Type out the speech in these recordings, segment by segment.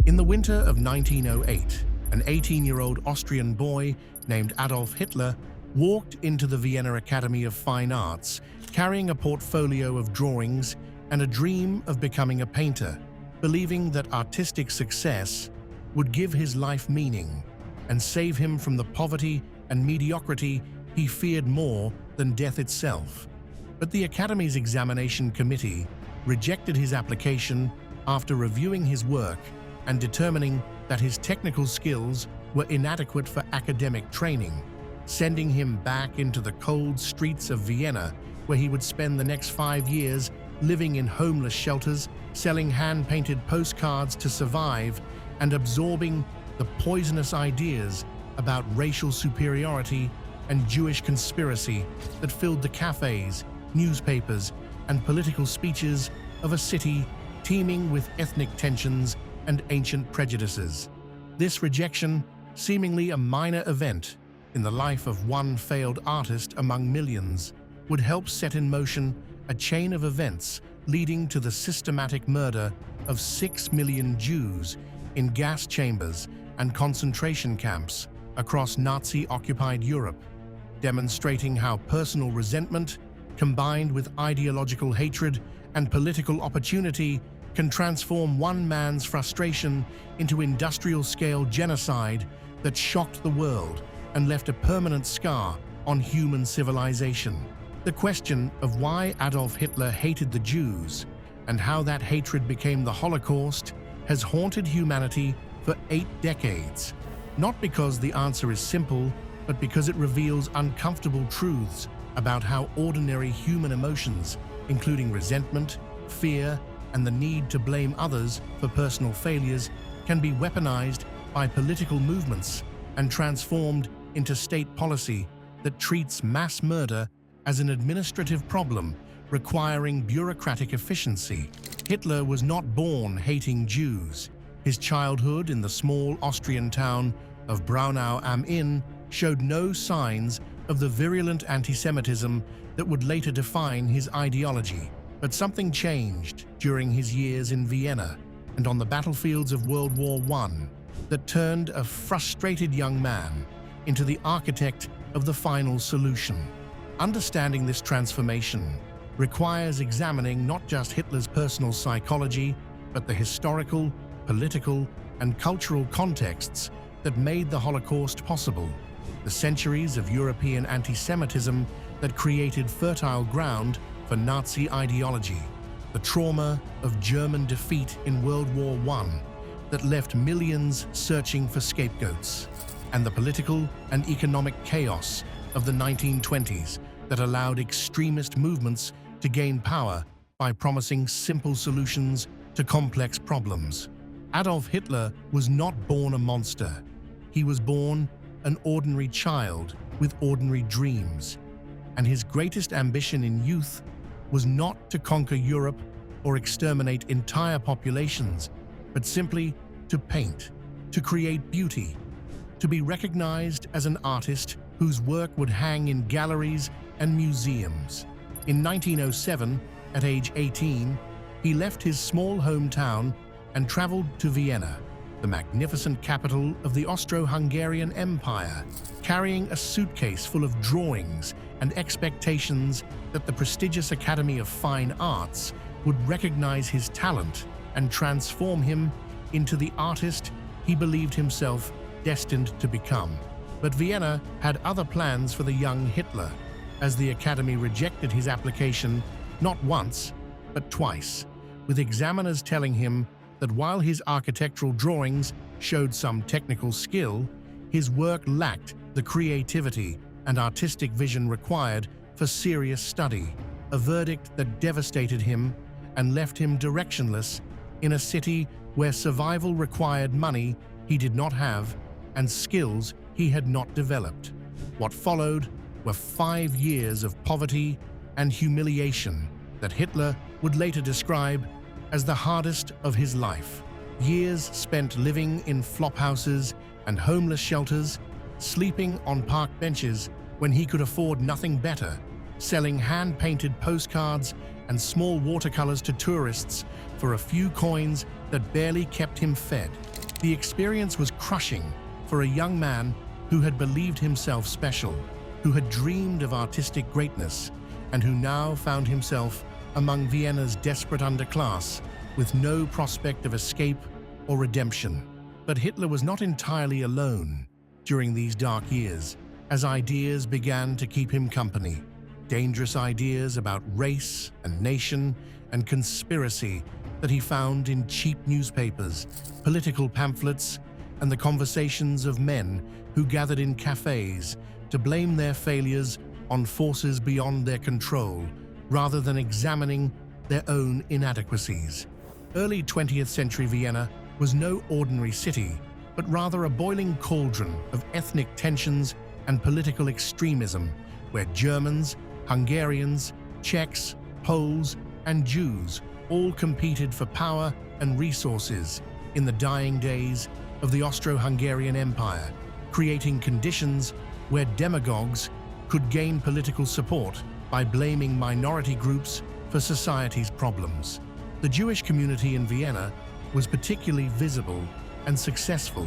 In the winter of 1908, an 18-year-old Austrian boy named Adolf Hitler walked into the Vienna Academy of Fine Arts carrying a portfolio of drawings and a dream of becoming a painter, believing that artistic success would give his life meaning and save him from the poverty and mediocrity he feared more than death itself. But the Academy's examination committee rejected his application after reviewing his work and determining that his technical skills were inadequate for academic training, sending him back into the cold streets of Vienna, where he would spend the next 5 years living in homeless shelters, selling hand-painted postcards to survive, and absorbing the poisonous ideas about racial superiority and Jewish conspiracy that filled the cafes, newspapers, and political speeches of a city teeming with ethnic tensions and ancient prejudices. This rejection, seemingly a minor event in the life of one failed artist among millions, would help set in motion a chain of events leading to the systematic murder of 6 million Jews in gas chambers and concentration camps across Nazi-occupied Europe, demonstrating how personal resentment, combined with ideological hatred and political opportunity, can transform one man's frustration into industrial-scale genocide that shocked the world and left a permanent scar on human civilization. The question of why Adolf Hitler hated the Jews and how that hatred became the Holocaust has haunted humanity for 8 decades, not because the answer is simple, but because it reveals uncomfortable truths about how ordinary human emotions, including resentment, fear, and the need to blame others for personal failures, can be weaponized by political movements and transformed into state policy that treats mass murder as an administrative problem requiring bureaucratic efficiency. Hitler was not born hating Jews. His childhood in the small Austrian town of Braunau am Inn showed no signs of the virulent antisemitism that would later define his ideology. But something changed during his years in Vienna and on the battlefields of World War I that turned a frustrated young man into the architect of the final solution. Understanding this transformation requires examining not just Hitler's personal psychology, but the historical, political, and cultural contexts that made the Holocaust possible. The centuries of European anti-Semitism that created fertile ground for Nazi ideology, the trauma of German defeat in World War I that left millions searching for scapegoats, and the political and economic chaos of the 1920s that allowed extremist movements to gain power by promising simple solutions to complex problems. Adolf Hitler was not born a monster. He was born an ordinary child with ordinary dreams, and his greatest ambition in youth was not to conquer Europe or exterminate entire populations, but simply to paint, to create beauty, to be recognized as an artist whose work would hang in galleries and museums. In 1907, at age 18, he left his small hometown and traveled to Vienna, the magnificent capital of the Austro-Hungarian Empire, carrying a suitcase full of drawings and expectations that the prestigious Academy of Fine Arts would recognize his talent and transform him into the artist he believed himself destined to become. But Vienna had other plans for the young Hitler, as the Academy rejected his application not once, but twice, with examiners telling him that while his architectural drawings showed some technical skill, his work lacked the creativity and artistic vision required for serious study, a verdict that devastated him and left him directionless in a city where survival required money he did not have and skills he had not developed. What followed were 5 years of poverty and humiliation that Hitler would later describe as the hardest of his life. Years spent living in flophouses and homeless shelters, sleeping on park benches when he could afford nothing better, selling hand-painted postcards and small watercolors to tourists for a few coins that barely kept him fed. The experience was crushing for a young man who had believed himself special, who had dreamed of artistic greatness, and who now found himself among Vienna's desperate underclass with no prospect of escape or redemption. But Hitler was not entirely alone during these dark years, as ideas began to keep him company. Dangerous ideas about race and nation and conspiracy that he found in cheap newspapers, political pamphlets, and the conversations of men who gathered in cafes to blame their failures on forces beyond their control rather than examining their own inadequacies. Early 20th century Vienna was no ordinary city, but rather a boiling cauldron of ethnic tensions and political extremism, where Germans, Hungarians, Czechs, Poles, and Jews all competed for power and resources in the dying days of the Austro-Hungarian Empire, creating conditions where demagogues could gain political support by blaming minority groups for society's problems. The Jewish community in Vienna was particularly visible and successful,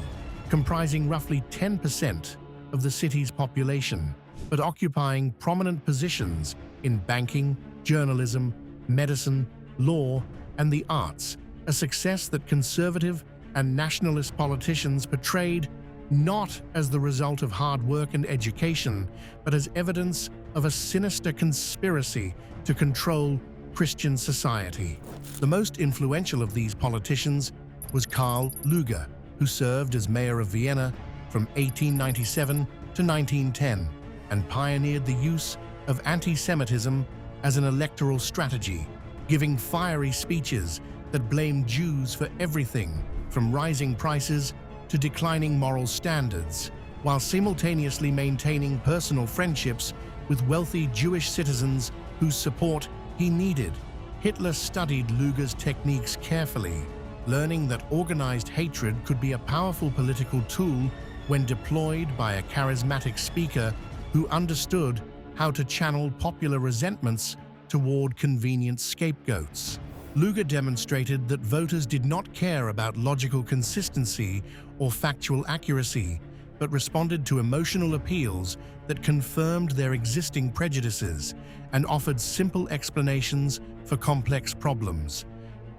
comprising roughly 10% of the city's population, but occupying prominent positions in banking, journalism, medicine, law, and the arts, a success that conservative and nationalist politicians portrayed not as the result of hard work and education, but as evidence of a sinister conspiracy to control Christian society. The most influential of these politicians was Karl Lueger, who served as mayor of Vienna from 1897 to 1910 and pioneered the use of antisemitism as an electoral strategy, giving fiery speeches that blamed Jews for everything from rising prices to declining moral standards, while simultaneously maintaining personal friendships with wealthy Jewish citizens whose support he needed. Hitler studied Lueger's techniques carefully, learning that organized hatred could be a powerful political tool when deployed by a charismatic speaker who understood how to channel popular resentments toward convenient scapegoats. Lueger demonstrated that voters did not care about logical consistency or factual accuracy, but responded to emotional appeals that confirmed their existing prejudices and offered simple explanations for complex problems.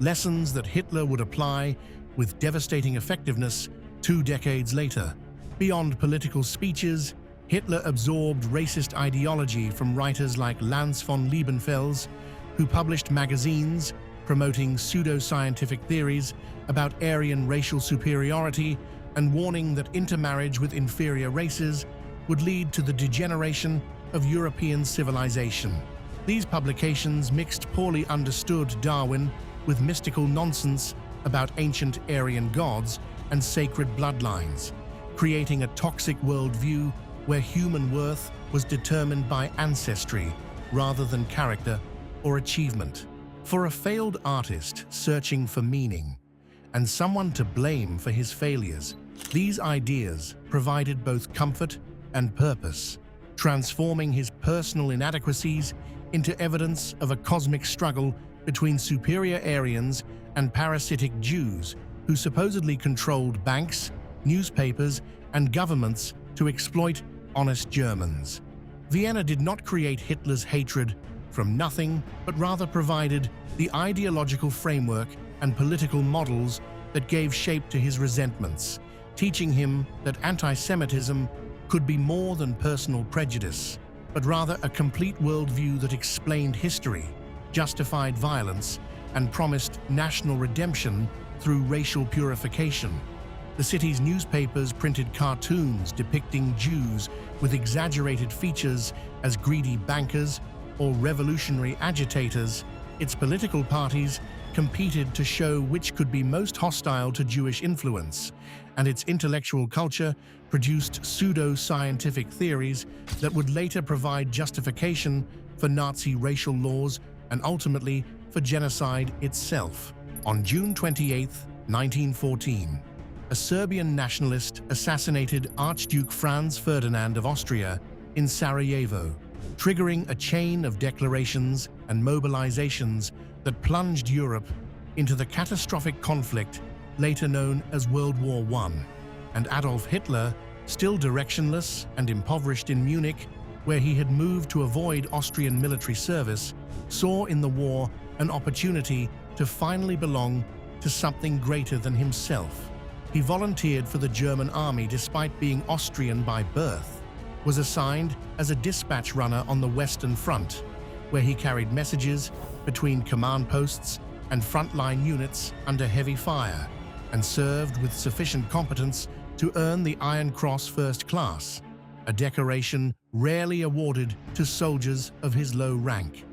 Lessons that Hitler would apply with devastating effectiveness 2 decades later. Beyond political speeches, Hitler absorbed racist ideology from writers like Lanz von Liebenfels, who published magazines promoting pseudo-scientific theories about Aryan racial superiority and warning that intermarriage with inferior races would lead to the degeneration of European civilization. These publications mixed poorly understood Darwin with mystical nonsense about ancient Aryan gods and sacred bloodlines, creating a toxic worldview where human worth was determined by ancestry rather than character or achievement. For a failed artist searching for meaning and someone to blame for his failures, these ideas provided both comfort and purpose, transforming his personal inadequacies into evidence of a cosmic struggle between superior Aryans and parasitic Jews who supposedly controlled banks, newspapers, and governments to exploit honest Germans. Vienna did not create Hitler's hatred from nothing, but rather provided the ideological framework and political models that gave shape to his resentments, teaching him that anti-Semitism could be more than personal prejudice, but rather a complete worldview that explained history, justified violence, and promised national redemption through racial purification. The city's newspapers printed cartoons depicting Jews with exaggerated features as greedy bankers or revolutionary agitators. Its political parties competed to show which could be most hostile to Jewish influence, and its intellectual culture produced pseudo-scientific theories that would later provide justification for Nazi racial laws and ultimately for genocide itself. On June 28, 1914, a Serbian nationalist assassinated Archduke Franz Ferdinand of Austria in Sarajevo, triggering a chain of declarations and mobilizations that plunged Europe into the catastrophic conflict later known as World War I, and Adolf Hitler, still directionless and impoverished in Munich, where he had moved to avoid Austrian military service, saw in the war an opportunity to finally belong to something greater than himself. He volunteered for the German army despite being Austrian by birth, was assigned as a dispatch runner on the Western Front, where he carried messages between command posts and frontline units under heavy fire, and served with sufficient competence to earn the Iron Cross First Class, a decoration rarely awarded to soldiers of his low rank.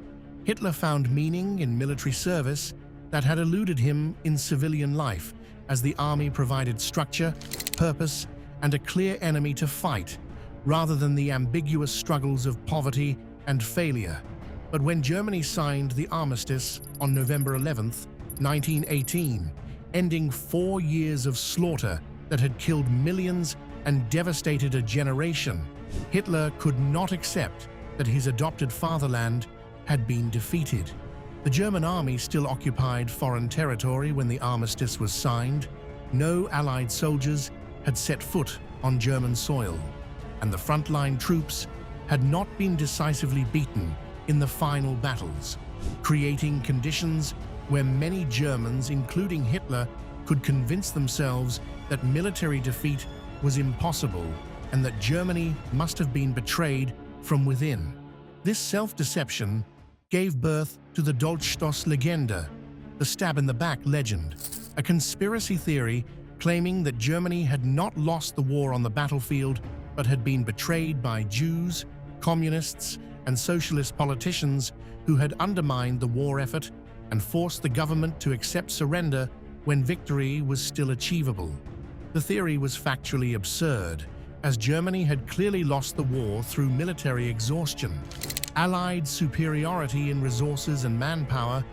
Hitler found meaning in military service that had eluded him in civilian life, as the army provided structure, purpose, and a clear enemy to fight, rather than the ambiguous struggles of poverty and failure. But when Germany signed the armistice on November 11, 1918, ending 4 years of slaughter that had killed millions and devastated a generation, Hitler could not accept that his adopted fatherland had been defeated. The German army still occupied foreign territory when the armistice was signed. No Allied soldiers had set foot on German soil, and the frontline troops had not been decisively beaten in the final battles, creating conditions where many Germans, including Hitler, could convince themselves that military defeat was impossible and that Germany must have been betrayed from within. This self-deception gave birth to the Dolchstoßlegende, the stab-in-the-back legend, a conspiracy theory claiming that Germany had not lost the war on the battlefield but had been betrayed by Jews, communists, and socialist politicians who had undermined the war effort and forced the government to accept surrender when victory was still achievable. The theory was factually absurd, as Germany had clearly lost the war through military exhaustion, Allied superiority in resources and manpower,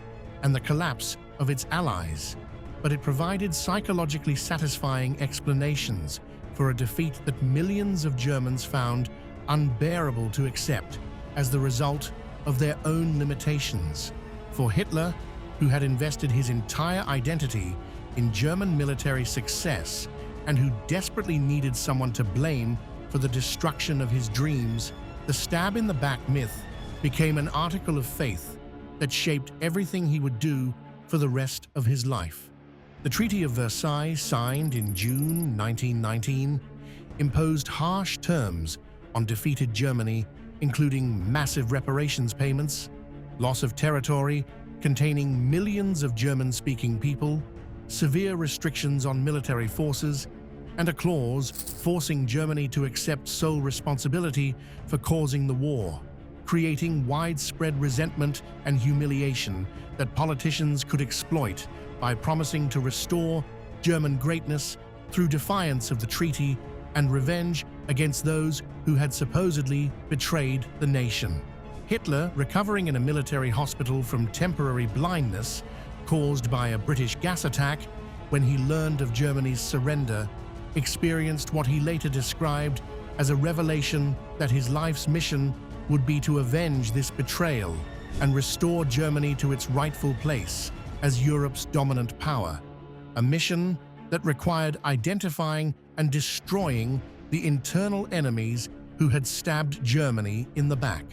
and the collapse of its allies. But it provided psychologically satisfying explanations for a defeat that millions of Germans found unbearable to accept as the result of their own limitations. For Hitler, who had invested his entire identity in German military success and who desperately needed someone to blame for the destruction of his dreams, the stab-in-the-back myth became an article of faith that shaped everything he would do for the rest of his life. The Treaty of Versailles, signed in June 1919, imposed harsh terms on defeated Germany, including massive reparations payments, loss of territory containing millions of German-speaking people, severe restrictions on military forces, and a clause forcing Germany to accept sole responsibility for causing the war, creating widespread resentment and humiliation that politicians could exploit by promising to restore German greatness through defiance of the treaty and revenge against those who had supposedly betrayed the nation. Hitler, recovering in a military hospital from temporary blindness caused by a British gas attack when he learned of Germany's surrender, experienced what he later described as a revelation that his life's mission would be to avenge this betrayal and restore Germany to its rightful place as Europe's dominant power, a mission that required identifying and destroying the internal enemies who had stabbed Germany in the back.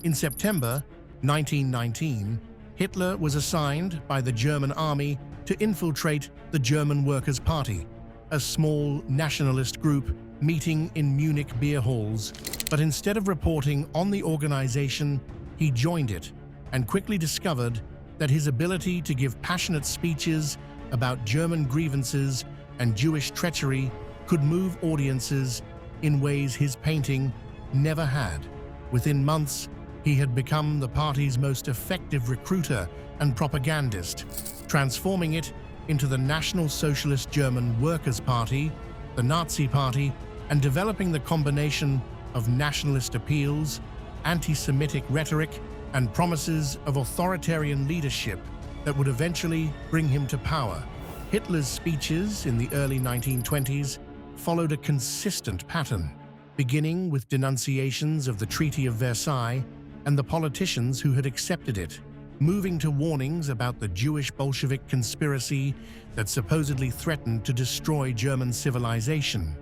In September 1919, Hitler was assigned by the German army to infiltrate the German Workers' Party, a small nationalist group meeting in Munich beer halls. But instead of reporting on the organization, he joined it and quickly discovered that his ability to give passionate speeches about German grievances and Jewish treachery could move audiences in ways his painting never had. Within months, he had become the party's most effective recruiter and propagandist, transforming it into the National Socialist German Workers' Party, the Nazi Party, and developing the combination of nationalist appeals, anti-Semitic rhetoric, and promises of authoritarian leadership that would eventually bring him to power. Hitler's speeches in the early 1920s followed a consistent pattern, beginning with denunciations of the Treaty of Versailles and the politicians who had accepted it. moving to warnings about the Jewish Bolshevik conspiracy that supposedly threatened to destroy German civilization,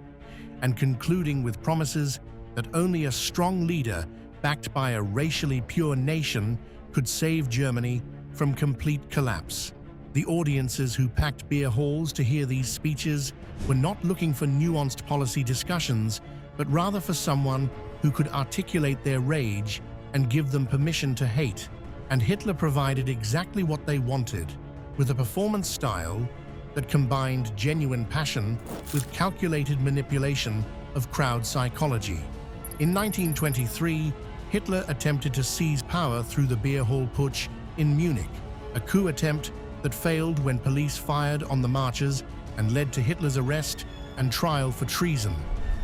and concluding with promises that only a strong leader backed by a racially pure nation could save Germany from complete collapse. The audiences who packed beer halls to hear these speeches were not looking for nuanced policy discussions, but rather for someone who could articulate their rage and give them permission to hate. And Hitler provided exactly what they wanted, with a performance style that combined genuine passion with calculated manipulation of crowd psychology. In 1923, Hitler attempted to seize power through the beer hall putsch in Munich, a coup attempt that failed when police fired on the marchers and led to Hitler's arrest and trial for treason.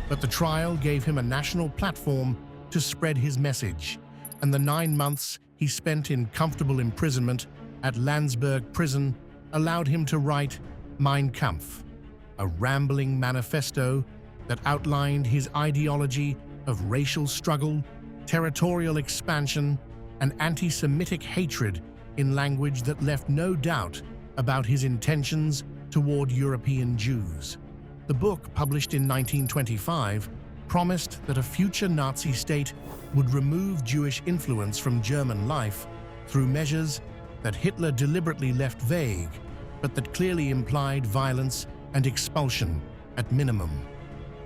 But the trial gave him a national platform to spread his message, and the 9 months he spent in comfortable imprisonment at Landsberg prison allowed him to write Mein Kampf, a rambling manifesto that outlined his ideology of racial struggle, territorial expansion, and anti-Semitic hatred in language that left no doubt about his intentions toward European Jews. The book, published in 1925, promised that a future Nazi state would remove Jewish influence from German life through measures that Hitler deliberately left vague, but that clearly implied violence and expulsion at minimum.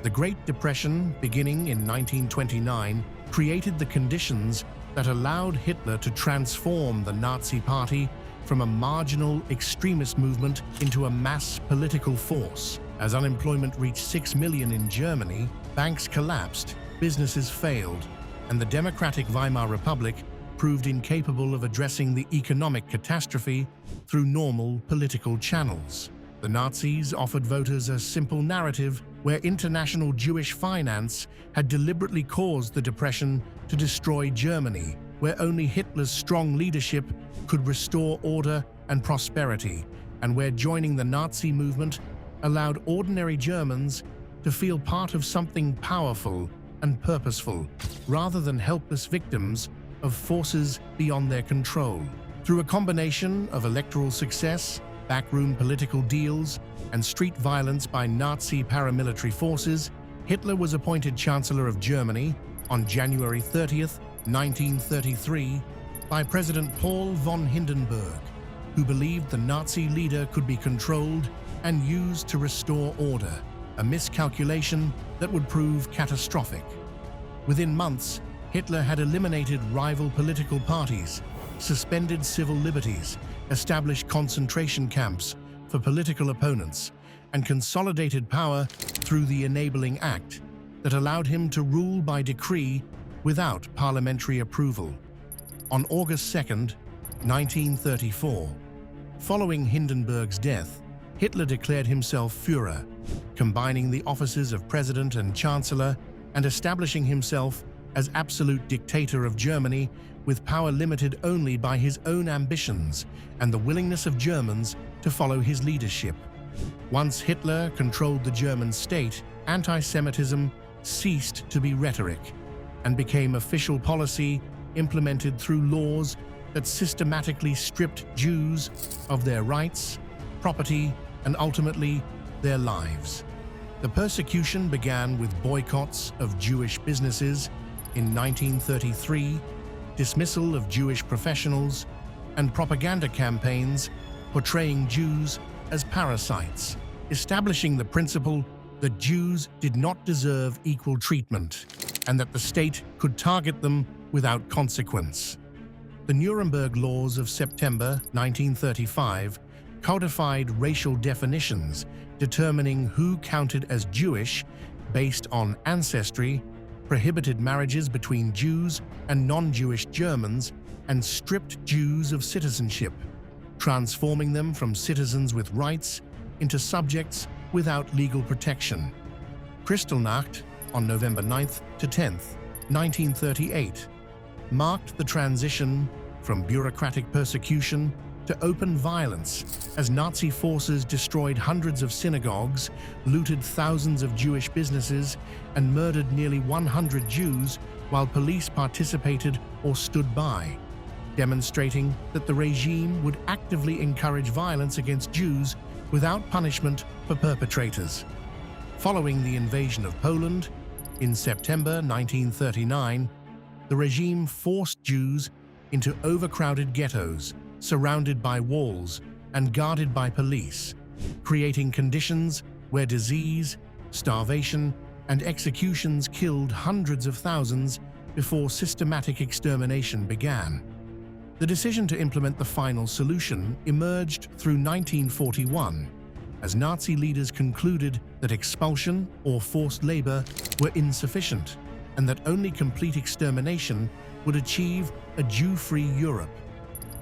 The Great Depression, beginning in 1929, created the conditions that allowed Hitler to transform the Nazi Party from a marginal extremist movement into a mass political force. As unemployment reached 6 million in Germany, banks collapsed, businesses failed, and the democratic Weimar Republic proved incapable of addressing the economic catastrophe through normal political channels. The Nazis offered voters a simple narrative where international Jewish finance had deliberately caused the Depression to destroy Germany, where only Hitler's strong leadership could restore order and prosperity, and where joining the Nazi movement allowed ordinary Germans to feel part of something powerful and purposeful, rather than helpless victims of forces beyond their control. Through a combination of electoral success, backroom political deals, and street violence by Nazi paramilitary forces, Hitler was appointed Chancellor of Germany on January 30th, 1933, by President Paul von Hindenburg, who believed the Nazi leader could be controlled and used to restore order, a miscalculation that would prove catastrophic. Within months, Hitler had eliminated rival political parties, suspended civil liberties, established concentration camps for political opponents, and consolidated power through the Enabling Act that allowed him to rule by decree without parliamentary approval. On August 2nd, 1934, following Hindenburg's death, Hitler declared himself Führer, combining the offices of President and Chancellor and establishing himself as absolute dictator of Germany, with power limited only by his own ambitions and the willingness of Germans to follow his leadership. Once Hitler controlled the German state, anti-Semitism ceased to be rhetoric and became official policy implemented through laws that systematically stripped Jews of their rights, property, and ultimately their lives. The persecution began with boycotts of Jewish businesses in 1933, dismissal of Jewish professionals, and propaganda campaigns portraying Jews as parasites, establishing the principle that Jews did not deserve equal treatment and that the state could target them without consequence. The Nuremberg Laws of September 1935 codified racial definitions determining who counted as Jewish based on ancestry, prohibited marriages between Jews and non-Jewish Germans, and stripped Jews of citizenship, transforming them from citizens with rights into subjects without legal protection. Kristallnacht, on November 9th to 10th, 1938, marked the transition from bureaucratic persecution to open violence as Nazi forces destroyed hundreds of synagogues, looted thousands of Jewish businesses, and murdered nearly 100 Jews while police participated or stood by. demonstrating that the regime would actively encourage violence against Jews without punishment for perpetrators. Following the invasion of Poland in September 1939, the regime forced Jews into overcrowded ghettos, surrounded by walls and guarded by police, creating conditions where disease, starvation, and executions killed hundreds of thousands before systematic extermination began. The decision to implement the final solution emerged through 1941, as Nazi leaders concluded that expulsion or forced labor were insufficient, and that only complete extermination would achieve a Jew-free Europe.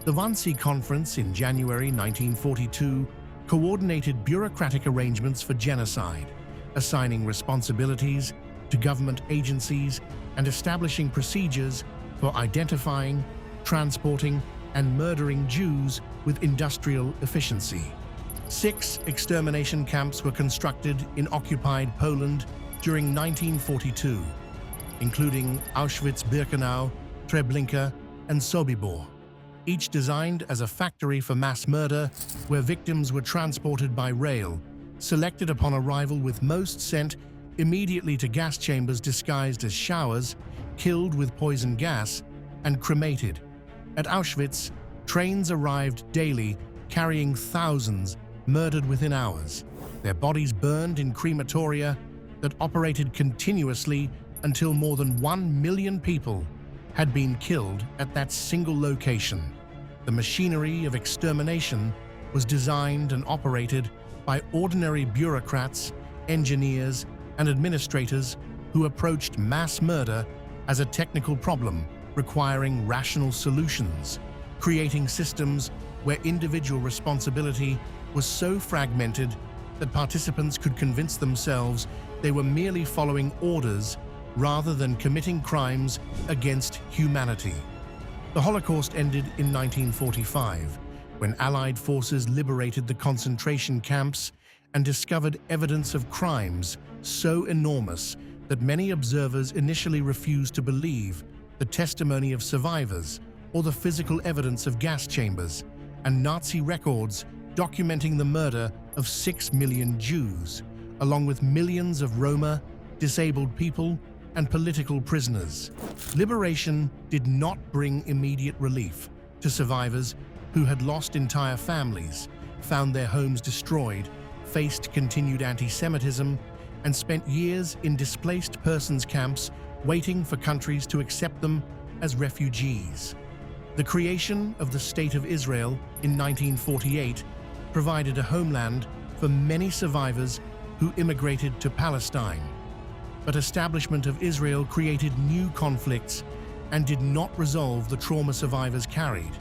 The Wannsee Conference in January 1942 coordinated bureaucratic arrangements for genocide, assigning responsibilities to government agencies and establishing procedures for identifying, transporting, and murdering Jews with industrial efficiency. 6 extermination camps were constructed in occupied Poland during 1942, including Auschwitz-Birkenau, Treblinka, and Sobibor, each designed as a factory for mass murder where victims were transported by rail, selected upon arrival, with most sent immediately to gas chambers disguised as showers, killed with poison gas, and cremated. At Auschwitz, trains arrived daily carrying thousands murdered within hours, their bodies burned in crematoria that operated continuously until more than 1 million people had been killed at that single location. The machinery of extermination was designed and operated by ordinary bureaucrats, engineers, and administrators who approached mass murder as a technical problem requiring rational solutions, creating systems where individual responsibility was so fragmented that participants could convince themselves they were merely following orders rather than committing crimes against humanity. The Holocaust ended in 1945, when Allied forces liberated the concentration camps and discovered evidence of crimes so enormous that many observers initially refused to believe the testimony of survivors or the physical evidence of gas chambers and Nazi records documenting the murder of 6 million Jews, along with millions of Roma, disabled people, and political prisoners. Liberation did not bring immediate relief to survivors who had lost entire families, found their homes destroyed, faced continued anti-Semitism, and spent years in displaced persons camps waiting for countries to accept them as refugees. The creation of the State of Israel in 1948 provided a homeland for many survivors who immigrated to Palestine. But establishment of Israel created new conflicts and did not resolve the trauma survivors carried.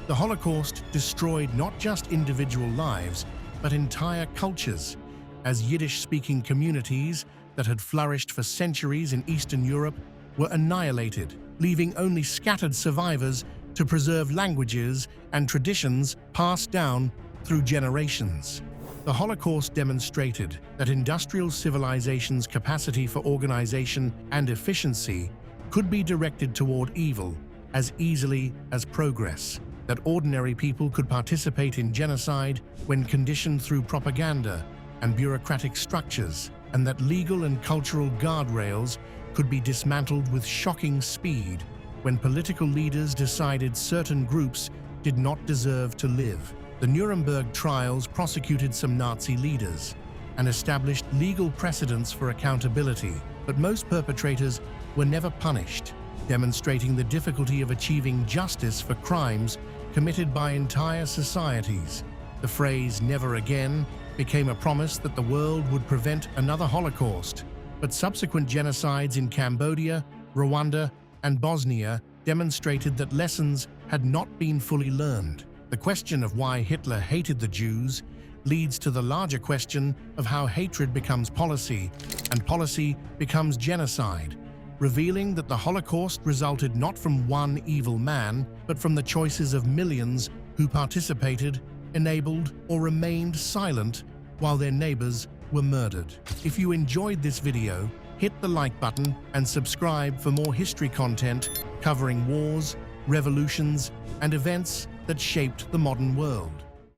The Holocaust destroyed not just individual lives, but entire cultures, as Yiddish-speaking communities that had flourished for centuries in Eastern Europe were annihilated, leaving only scattered survivors to preserve languages and traditions passed down through generations. The Holocaust demonstrated that industrial civilization's capacity for organization and efficiency could be directed toward evil as easily as progress, that ordinary people could participate in genocide when conditioned through propaganda and bureaucratic structures, and that legal and cultural guardrails could be dismantled with shocking speed when political leaders decided certain groups did not deserve to live. The Nuremberg trials prosecuted some Nazi leaders and established legal precedents for accountability, but most perpetrators were never punished, demonstrating the difficulty of achieving justice for crimes committed by entire societies. The phrase "never again" became a promise that the world would prevent another Holocaust, but subsequent genocides in Cambodia, Rwanda, and Bosnia demonstrated that lessons had not been fully learned. The question of why Hitler hated the Jews leads to the larger question of how hatred becomes policy and policy becomes genocide, revealing that the Holocaust resulted not from one evil man, but from the choices of millions who participated, enabled, or remained silent while their neighbors were murdered. If you enjoyed this video, hit the like button and subscribe for more history content covering wars, revolutions, and events that shaped the modern world.